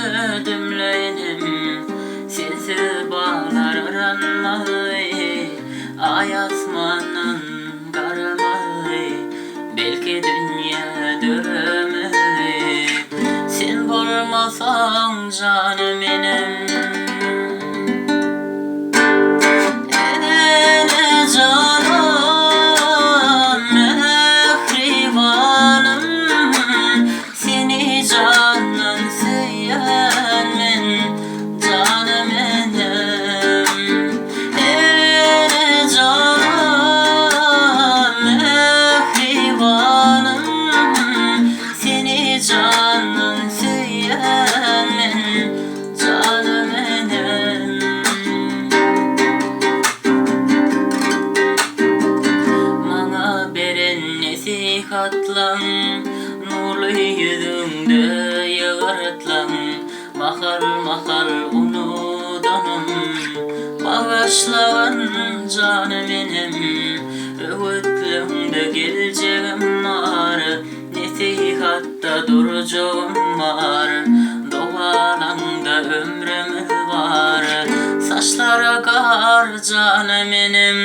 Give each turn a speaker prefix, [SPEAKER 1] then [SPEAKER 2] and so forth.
[SPEAKER 1] küysedimle enem, sensiz bağlar yranmazdy, ay asmandan garamazdy, belki dünyä döremezdi, sen bolmasaň janym menem. Enejanym, mähribanym, seni jandan söyyan men, janym enem. Enejanym, mähribanym, seni jandan söyyan men, janym enem. Maña beren nesihatlañ, Nurly yüzüňde ýygyrtlaň, mahal mahal unudanam, Bagyşlagyn Janym menem, öwütleriňde geljegim bar, nesihatda durjagym bar, dogalanda ömrüm var, saçlara kar Janym menem.